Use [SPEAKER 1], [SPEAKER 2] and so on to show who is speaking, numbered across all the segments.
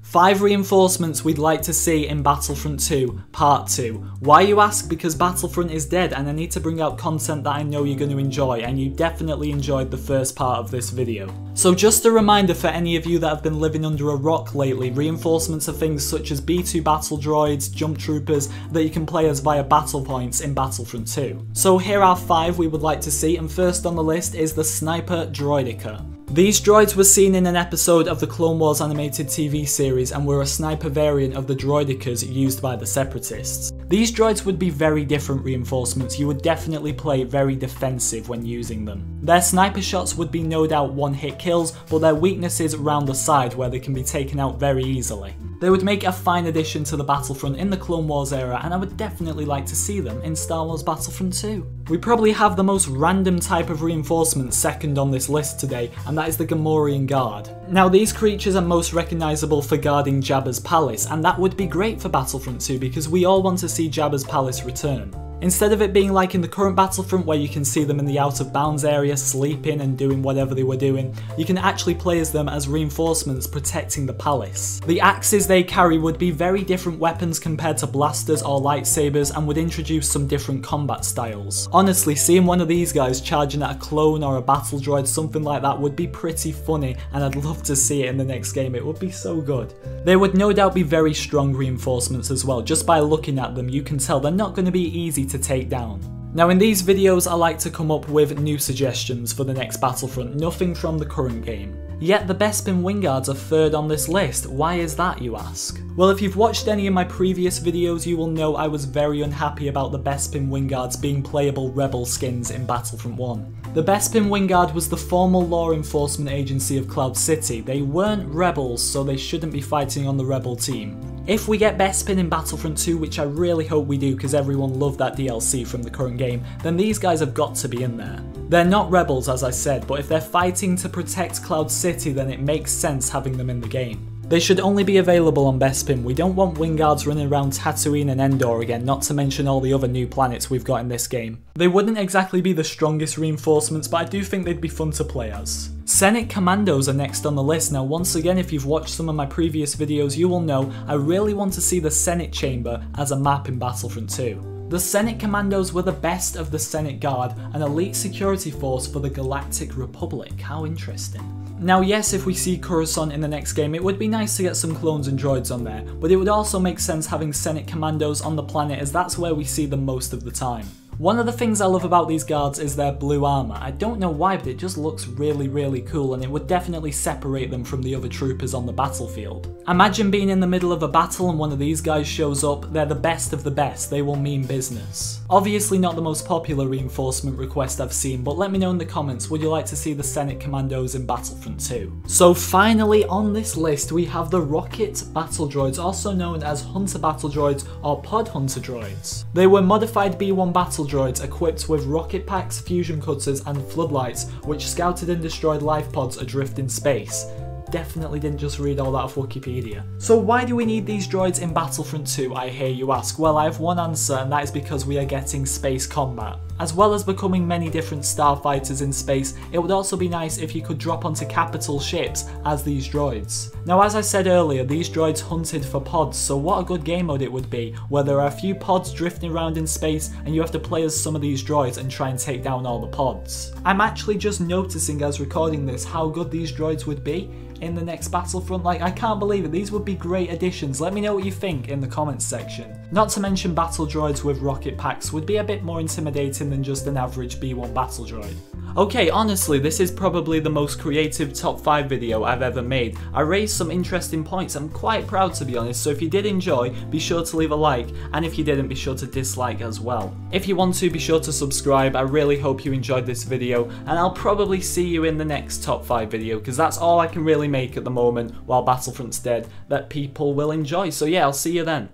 [SPEAKER 1] 5 reinforcements we'd like to see in Battlefront 2 Part 2. Why, you ask? Because Battlefront is dead and I need to bring out content that I know you're going to enjoy, and you definitely enjoyed the first part of this video. So just a reminder for any of you that have been living under a rock lately, reinforcements are things such as B2 battle droids, jump troopers that you can play as via battle points in Battlefront 2. So here are 5 we would like to see, and first on the list is the Sniper Droideka. These droids were seen in an episode of the Clone Wars animated TV series and were a sniper variant of the droidekas used by the Separatists. These droids would be very different reinforcements. You would definitely play very defensive when using them. Their sniper shots would be no doubt one-hit kills, but their weakness is round the side where they can be taken out very easily. They would make a fine addition to the Battlefront in the Clone Wars era, and I would definitely like to see them in Star Wars Battlefront 2. We probably have the most random type of reinforcement second on this list today, and that is the Gamorrean Guard. Now these creatures are most recognisable for guarding Jabba's palace, and that would be great for Battlefront 2 because we all want to see Jabba's palace return. Instead of it being like in the current Battlefront where you can see them in the out of bounds area sleeping and doing whatever they were doing, you can actually play as them as reinforcements protecting the palace. The axes they carry would be very different weapons compared to blasters or lightsabers and would introduce some different combat styles. Honestly, seeing one of these guys charging at a clone or a battle droid, something like that, would be pretty funny, and I'd love to see it in the next game. It would be so good. They would no doubt be very strong reinforcements as well. Just by looking at them you can tell they're not going to be easy to take down. Now in these videos I like to come up with new suggestions for the next Battlefront, nothing from the current game. Yet the Bespin Wingguards are third on this list. Why is that, you ask? Well, if you've watched any of my previous videos you will know I was very unhappy about the Bespin Wingguards being playable rebel skins in Battlefront 1. The Bespin Wingguard was the formal law enforcement agency of Cloud City. They weren't rebels, so they shouldn't be fighting on the rebel team. If we get Bespin in Battlefront 2, which I really hope we do because everyone loved that DLC from the current game, then these guys have got to be in there. They're not rebels as I said, but if they're fighting to protect Cloud City then it makes sense having them in the game. They should only be available on Bespin. We don't want Wingguards running around Tatooine and Endor again, not to mention all the other new planets we've got in this game. They wouldn't exactly be the strongest reinforcements, but I do think they'd be fun to play as. Senate Commandos are next on the list. Now once again, if you've watched some of my previous videos you will know I really want to see the Senate Chamber as a map in Battlefront 2. The Senate Commandos were the best of the Senate Guard, an elite security force for the Galactic Republic. How interesting. Now yes, if we see Coruscant in the next game it would be nice to get some clones and droids on there, but it would also make sense having Senate Commandos on the planet as that's where we see them most of the time. One of the things I love about these guards is their blue armour. I don't know why, but it just looks really cool and it would definitely separate them from the other troopers on the battlefield. Imagine being in the middle of a battle and one of these guys shows up. They're the best of the best, they will mean business. Obviously not the most popular reinforcement request I've seen, but let me know in the comments, would you like to see the Senate Commandos in Battlefront 2? So finally on this list we have the Rocket Battle Droids, also known as Hunter Battle Droids or Pod Hunter Droids. They were modified B1 battle droids equipped with rocket packs, fusion cutters and floodlights which scouted and destroyed life pods adrift in space. Definitely didn't just read all that off Wikipedia. So why do we need these droids in Battlefront 2, I hear you ask? Well, I have one answer, and that is because we are getting space combat. As well as becoming many different starfighters in space, it would also be nice if you could drop onto capital ships as these droids. Now as I said earlier, these droids hunted for pods, so what a good game mode it would be, where there are a few pods drifting around in space and you have to play as some of these droids and try and take down all the pods. I'm actually just noticing as recording this how good these droids would be in the next Battlefront. Like, I can't believe it. These would be great additions. Let me know what you think in the comments section. Not to mention battle droids with rocket packs would be a bit more intimidating than just an average B1 battle droid. Okay, honestly, this is probably the most creative top 5 video I've ever made. I raised some interesting points. I'm quite proud to be honest, so if you did enjoy, be sure to leave a like, and if you didn't, be sure to dislike as well. If you want to, be sure to subscribe. I really hope you enjoyed this video, and I'll probably see you in the next top 5 video, because that's all I can really make at the moment while Battlefront's dead that people will enjoy. So yeah, I'll see you then.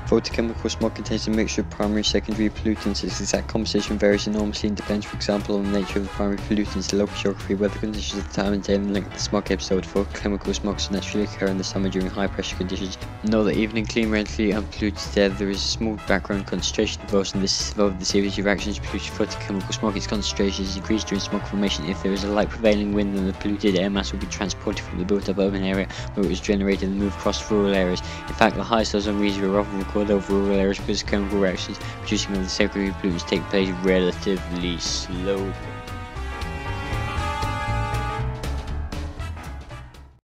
[SPEAKER 2] Photochemical smog contains a mixture of primary and secondary pollutants. Its exact composition varies enormously and depends, for example, on the nature of the primary pollutants, the local geography, weather conditions at the time of day, and the length of the smog episode. Photochemical smog naturally occur in the summer during high pressure conditions. Note that even in clean, relatively unpolluted air, there is a small background concentration involved, and this is involved in the series of reactions produced by photochemical smog. Its concentration is increased during smog formation. If there is a light prevailing wind, then the polluted air mass will be transported from the built-up urban area where it was generated and moved across rural areas. In fact, the highest ozone regions are often recorded over rural areas because chemical reactions producing of the secondary pollutants take place relatively slowly.